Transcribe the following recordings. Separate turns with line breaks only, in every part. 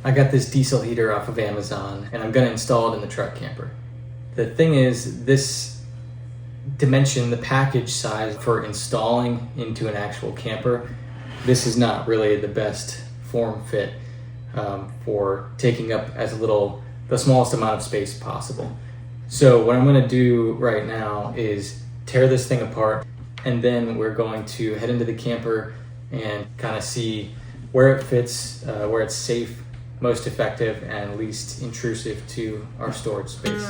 I got this diesel heater off of Amazon and I'm gonna install it in the truck camper. The thing is, this dimension, the package size for installing into an actual camper, this is not really the best form fit for taking up the smallest amount of space possible. So what I'm gonna do right now is tear this thing apart, and then we're going to head into the camper and kind of see where it fits, where it's safe, most effective, and least intrusive to our storage space.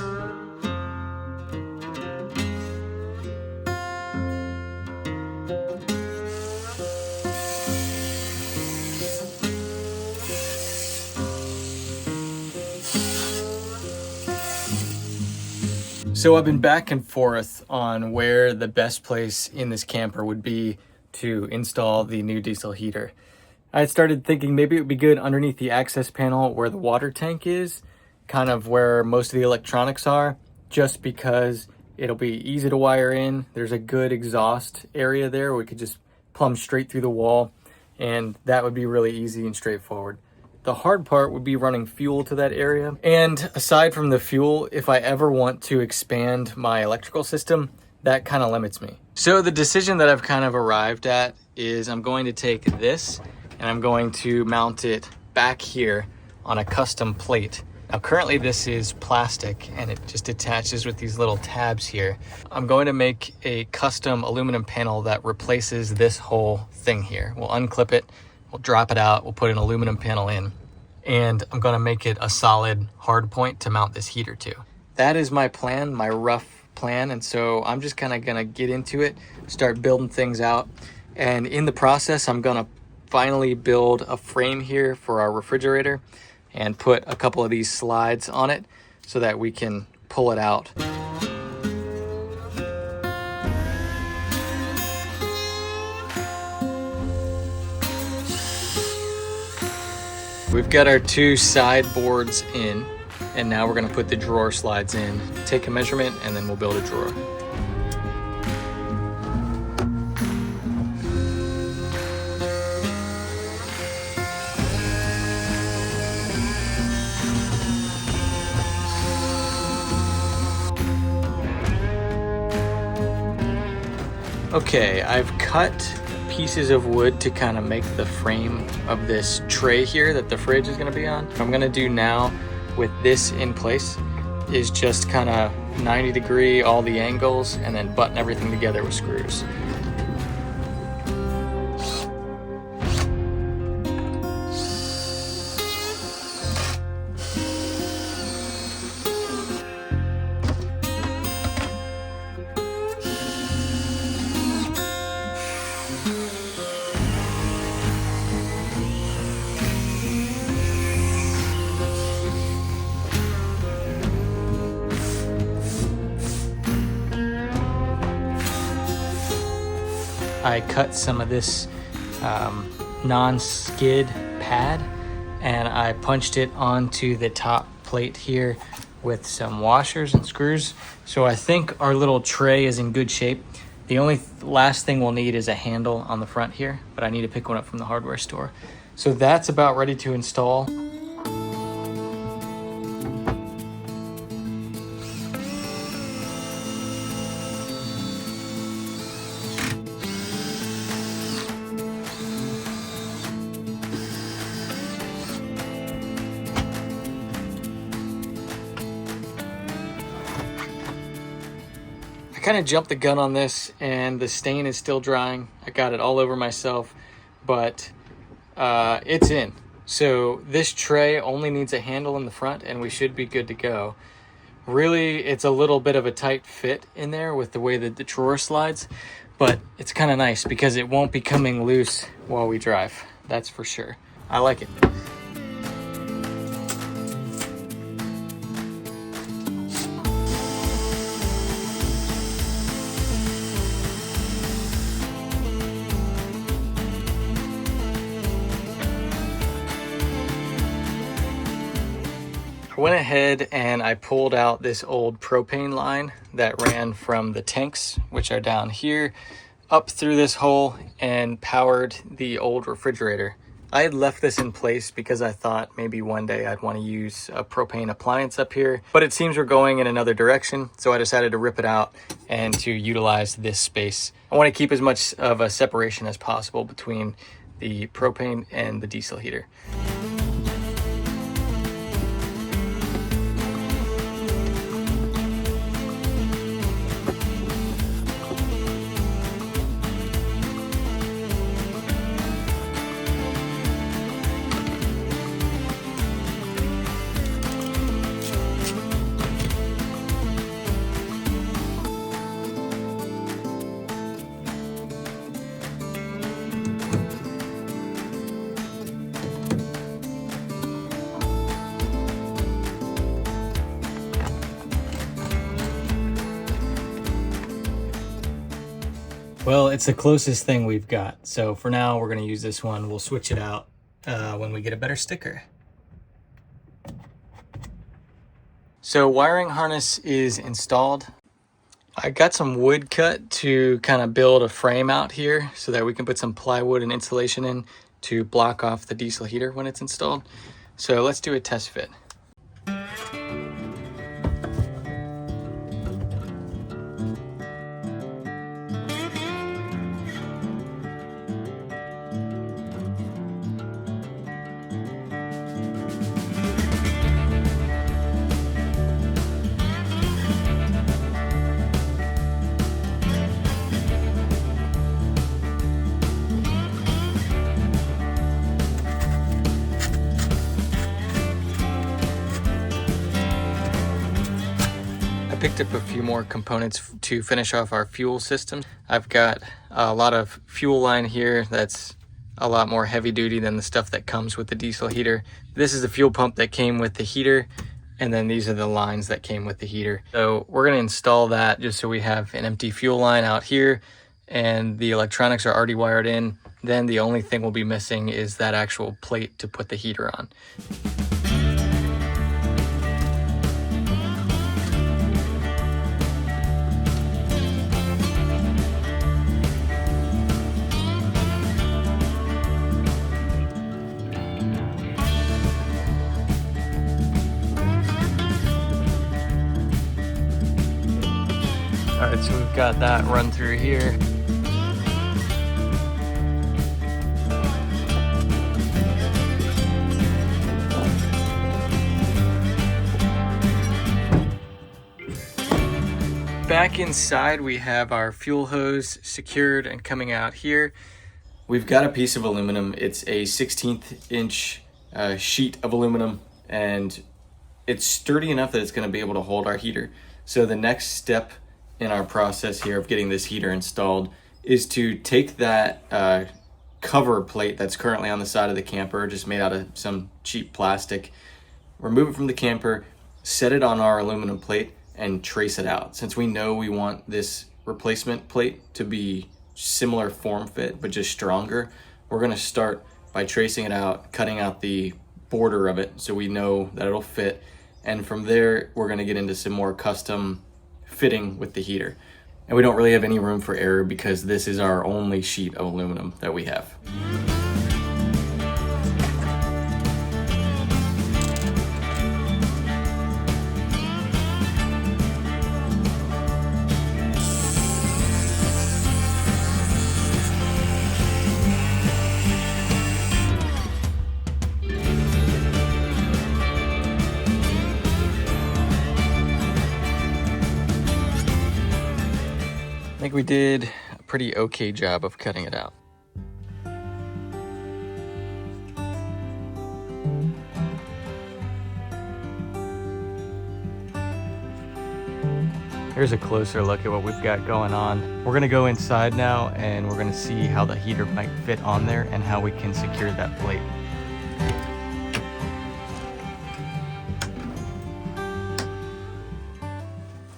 So I've been back and forth on where the best place in this camper would be to install the new diesel heater. I started thinking maybe it would be good underneath the access panel where the water tank is, kind of where most of the electronics are, just because it'll be easy to wire in. There's a good exhaust area there where we could just plumb straight through the wall, and that would be really easy and straightforward. The hard part would be running fuel to that area. And aside from the fuel, if I ever want to expand my electrical system, that kind of limits me. So the decision that I've kind of arrived at is I'm going to take this and I'm going to mount it back here on a custom plate. Now currently this is plastic and it just attaches with these little tabs here. I'm going to make a custom aluminum panel that replaces this whole thing here. We'll unclip it, we'll drop it out, we'll put an aluminum panel in, and I'm gonna make it a solid hard point to mount this heater to. That is my plan, my rough plan, and so I'm just kind of gonna get into it, start building things out, and in the process I'm gonna finally build a frame here for our refrigerator and put a couple of these slides on it so that we can pull it out. We've got our two side boards in, and now we're gonna put the drawer slides in, take a measurement, and then we'll build a drawer. Okay, I've cut pieces of wood to kind of make the frame of this tray here that the fridge is going to be on. What I'm going to do now with this in place is just kind of 90 degree all the angles and then button everything together with screws. I cut some of this non-skid pad and I punched it onto the top plate here with some washers and screws. So I think our little tray is in good shape. The only last thing we'll need is a handle on the front here, but I need to pick one up from the hardware store. So that's about ready to install. Kind of jumped the gun on this and the stain is still drying. I got it all over myself, but it's in. So this tray only needs a handle in the front and we should be good to go. Really, it's a little bit of a tight fit in there with the way that the drawer slides, but it's kind of nice because it won't be coming loose while we drive. That's for sure. I like it. I went ahead and I pulled out this old propane line that ran from the tanks, which are down here, up through this hole and powered the old refrigerator. I had left this in place because I thought maybe one day I'd want to use a propane appliance up here, but it seems we're going in another direction, so I decided to rip it out and to utilize this space. I want to keep as much of a separation as possible between the propane and the diesel heater. Well, it's the closest thing we've got. So for now, we're going to use this one. We'll switch it out when we get a better sticker. So wiring harness is installed. I got some wood cut to kind of build a frame out here so that we can put some plywood and insulation in to block off the diesel heater when it's installed. So let's do a test fit. Picked up a few more components to finish off our fuel system. I've got a lot of fuel line here that's a lot more heavy duty than the stuff that comes with the diesel heater. This is the fuel pump that came with the heater, and then these are the lines that came with the heater. So we're going to install that just so we have an empty fuel line out here, and the electronics are already wired in. Then the only thing we'll be missing is that actual plate to put the heater on. All right, so we've got that run through here. Back inside, we have our fuel hose secured and coming out here. We've got a piece of aluminum. It's a 16th inch sheet of aluminum, and it's sturdy enough that it's going to be able to hold our heater. So the next step in our process here of getting this heater installed is to take that cover plate that's currently on the side of the camper, just made out of some cheap plastic, remove it from the camper, set it on our aluminum plate, and trace it out. Since we know we want this replacement plate to be similar form fit but just stronger, we're going to start by tracing it out, cutting out the border of it so we know that it'll fit, and from there we're going to get into some more custom fitting with the heater. And we don't really have any room for error because this is our only sheet of aluminum that we have. I think we did a pretty okay job of cutting it out. Here's a closer look at what we've got going on. We're gonna go inside now and we're gonna see how the heater might fit on there and how we can secure that plate.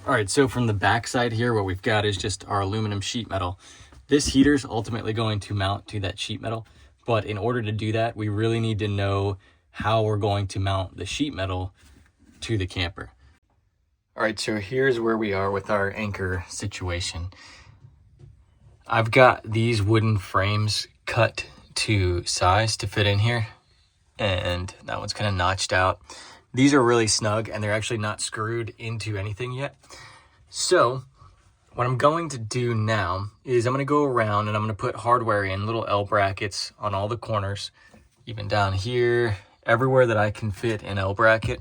All right, so from the back side here, what we've got is just our aluminum sheet metal. This heater's ultimately going to mount to that sheet metal, but in order to do that, we really need to know how we're going to mount the sheet metal to the camper. All right, so here's where we are with our anchor situation. I've got these wooden frames cut to size to fit in here. And that one's kind of notched out. These are really snug and they're actually not screwed into anything yet. So what I'm going to do now is I'm going to go around and I'm going to put hardware in, little L brackets on all the corners, even down here, everywhere that I can fit an L bracket.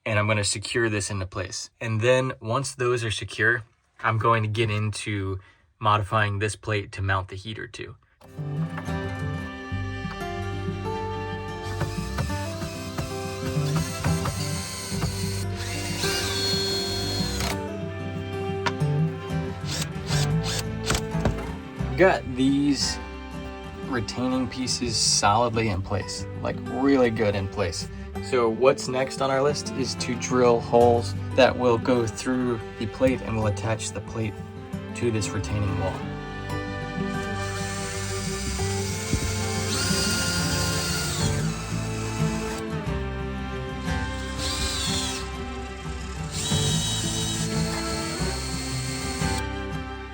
And I'm going to secure this into place. And then once those are secure, I'm going to get into modifying this plate to mount the heater to. Got these retaining pieces solidly in place, like really good in place. So what's next on our list is to drill holes that will go through the plate and will attach the plate to this retaining wall.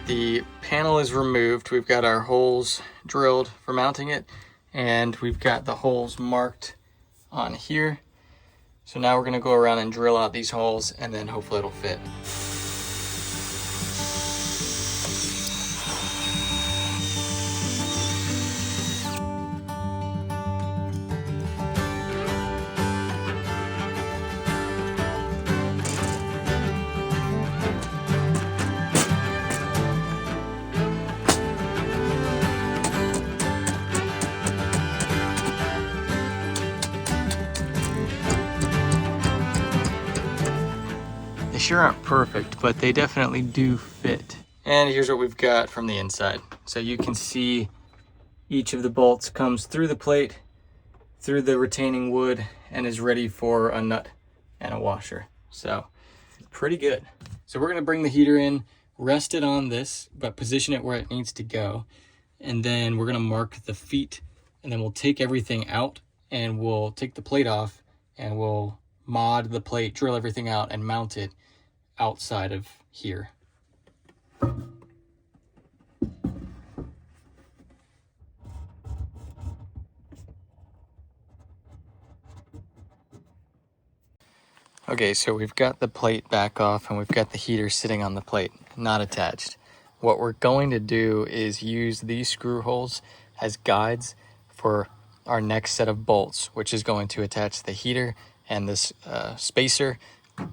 The panel is removed. We've got our holes drilled for mounting it, and we've got the holes marked on here. So now we're going to go around and drill out these holes, and then hopefully it'll fit. They sure aren't perfect, but they definitely do fit. And here's what we've got from the inside. So you can see each of the bolts comes through the plate, through the retaining wood, and is ready for a nut and a washer. So pretty good. So we're gonna bring the heater in, rest it on this, but position it where it needs to go. And then we're gonna mark the feet, and then we'll take everything out and we'll take the plate off and we'll mod the plate, drill everything out, and mount it outside of here. Okay, so we've got the plate back off and we've got the heater sitting on the plate, not attached. What we're going to do is use these screw holes as guides for our next set of bolts, which is going to attach the heater and this spacer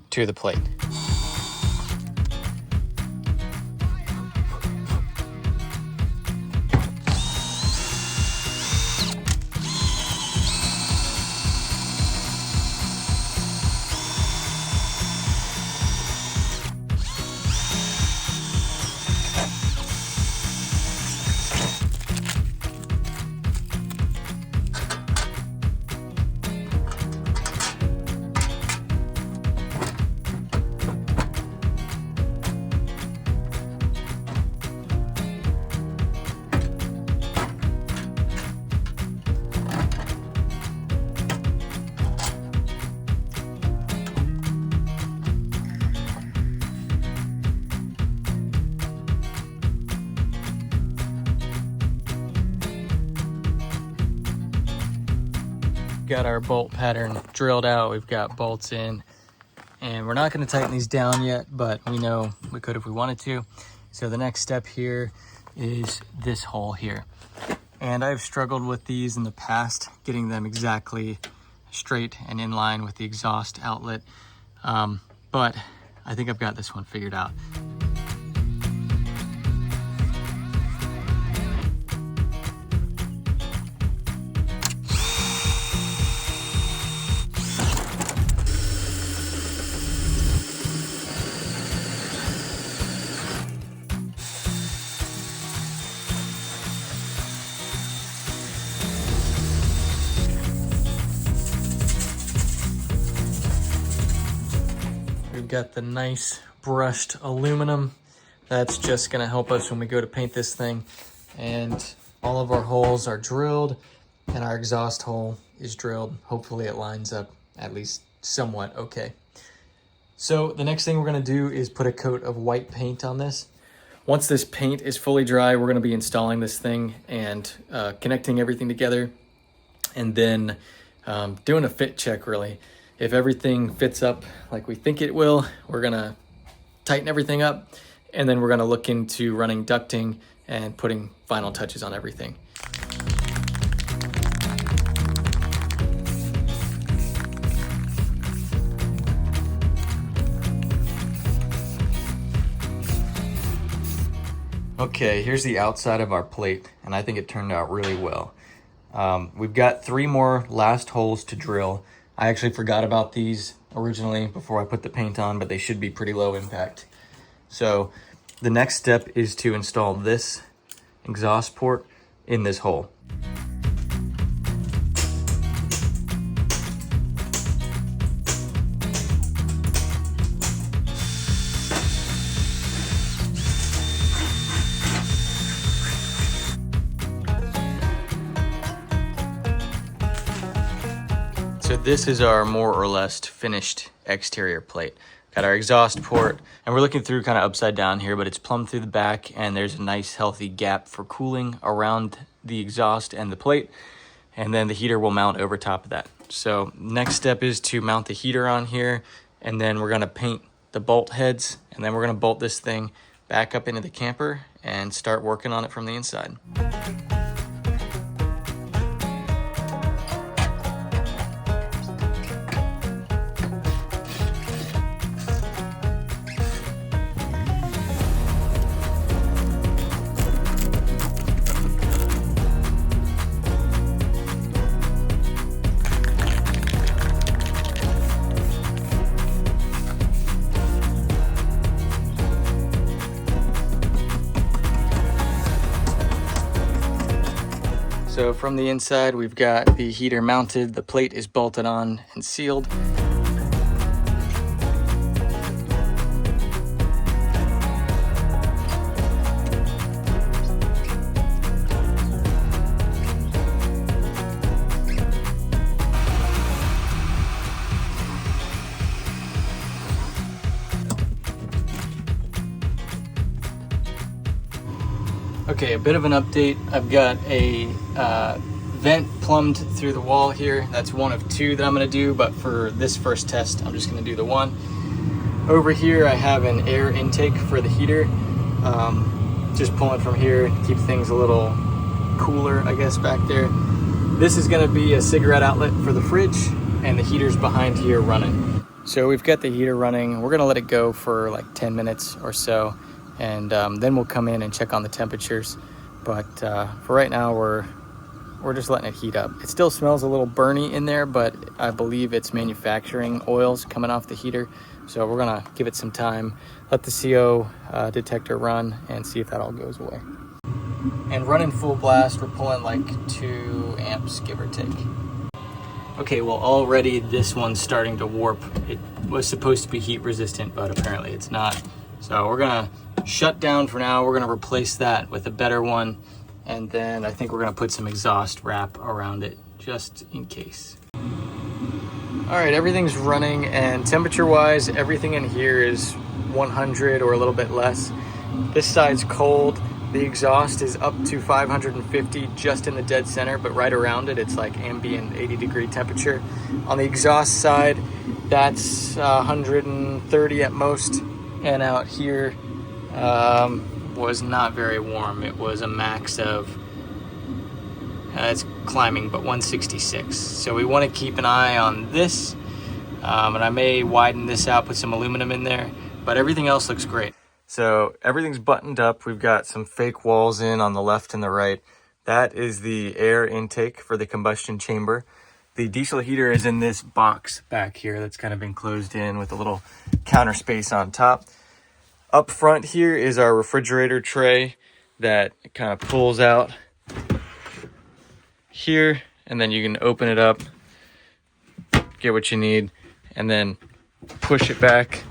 to the plate. Got our bolt pattern drilled out, we've got bolts in, and we're not going to tighten these down yet, but we know we could if we wanted to. So the next step here is this hole here, and I've struggled with these in the past, getting them exactly straight and in line with the exhaust outlet, but I think I've got this one figured out. We've got the nice brushed aluminum. That's just gonna help us when we go to paint this thing. And all of our holes are drilled and our exhaust hole is drilled. Hopefully it lines up at least somewhat okay. So the next thing we're gonna do is put a coat of white paint on this. Once this paint is fully dry, we're going to be installing this thing and connecting everything together, and then doing a fit check really. If everything fits up like we think it will, we're going to tighten everything up, and then we're going to look into running ducting and putting final touches on everything. Okay, here's the outside of our plate, and I think it turned out really well. We've got 3 more last holes to drill. I actually forgot about these originally before I put the paint on, but they should be pretty low impact. So the next step is to install this exhaust port in this hole. So this is our more or less finished exterior plate. Got our exhaust port, and we're looking through kind of upside down here, but it's plumbed through the back, and there's a nice healthy gap for cooling around the exhaust and the plate, and then the heater will mount over top of that. So next step is to mount the heater on here, and then we're gonna paint the bolt heads, and then we're gonna bolt this thing back up into the camper and start working on it from the inside. So from the inside, we've got the heater mounted, the plate is bolted on and sealed. Okay, a bit of an update. I've got a vent plumbed through the wall here. That's one of 2 that I'm gonna do, but for this first test, I'm just gonna do the one. Over here, I have an air intake for the heater. Just pulling from here to keep things a little cooler, I guess, back there. This is gonna be a cigarette outlet for the fridge, and the heater's behind here running. So we've got the heater running. We're gonna let it go for like 10 minutes or so, and then we'll come in and check on the temperatures. But for right now, we're just letting it heat up. It still smells a little burny in there, but I believe it's manufacturing oils coming off the heater. So we're gonna give it some time, let the CO detector run, and see if that all goes away. And running full blast, we're pulling like 2 amps, give or take. Okay, well already this one's starting to warp. It was supposed to be heat resistant, but apparently it's not. So we're gonna shut down for now. We're gonna replace that with a better one, and then I think we're gonna put some exhaust wrap around it just in case. All right, everything's running, and temperature wise, everything in here is 100 or a little bit less. This side's cold. The exhaust is up to 550 just in the dead center, but right around it, it's like ambient 80-degree temperature. On the exhaust side, that's 130 at most, and out here was not very warm. It was a max of, it's climbing, but 166. So we want to keep an eye on this, and I may widen this out, put some aluminum in there, but everything else looks great. So everything's buttoned up. We've got some fake walls in on the left and the right. That is the air intake for the combustion chamber. The diesel heater is in this box back here that's kind of enclosed in with a little counter space on top. Up front here is our refrigerator tray that kind of pulls out here, and then you can open it up, get what you need, and then push it back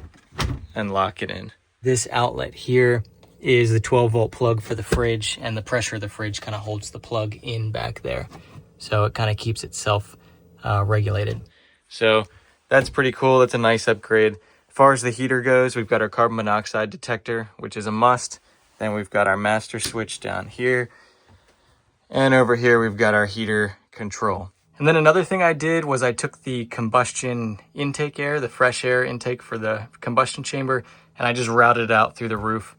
and lock it in. This outlet here is the 12-volt plug for the fridge, and the pressure of the fridge kind of holds the plug in back there. So it kind of keeps itself regulated. So that's pretty cool. That's a nice upgrade. As far as the heater goes, we've got our carbon monoxide detector, which is a must. Then we've got our master switch down here. And over here, we've got our heater control. And then another thing I did was I took the combustion intake air, the fresh air intake for the combustion chamber, and I just routed it out through the roof.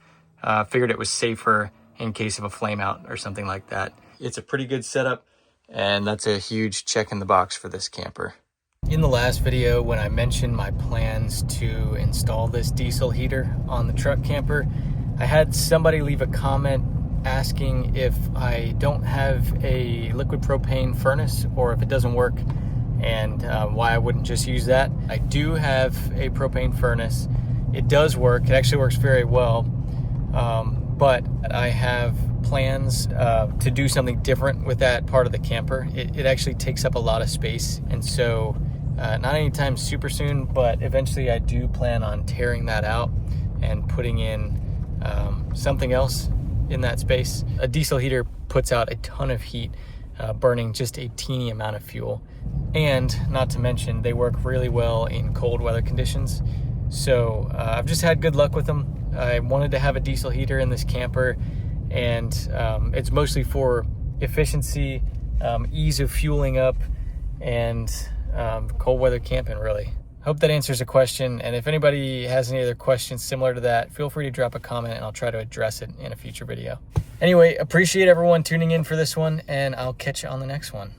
Figured it was safer in case of a flame out or something like that. It's a pretty good setup, and that's a huge check in the box for this camper. In the last video, when I mentioned my plans to install this diesel heater on the truck camper, I had somebody leave a comment asking if I don't have a liquid propane furnace or if it doesn't work, and why I wouldn't just use that. I do have a propane furnace. It does work. It actually works very well, but I have plans to do something different with that part of the camper. It actually takes up a lot of space, and so not anytime super soon, but eventually I do plan on tearing that out and putting in something else in that space. A diesel heater puts out a ton of heat, burning just a teeny amount of fuel. And not to mention, they work really well in cold weather conditions. So I've just had good luck with them. I wanted to have a diesel heater in this camper, and it's mostly for efficiency, ease of fueling up, and cold weather camping, really. Hope that answers the question, and if anybody has any other questions similar to that, feel free to drop a comment and I'll try to address it in a future video. Anyway, appreciate everyone tuning in for this one, and I'll catch you on the next one.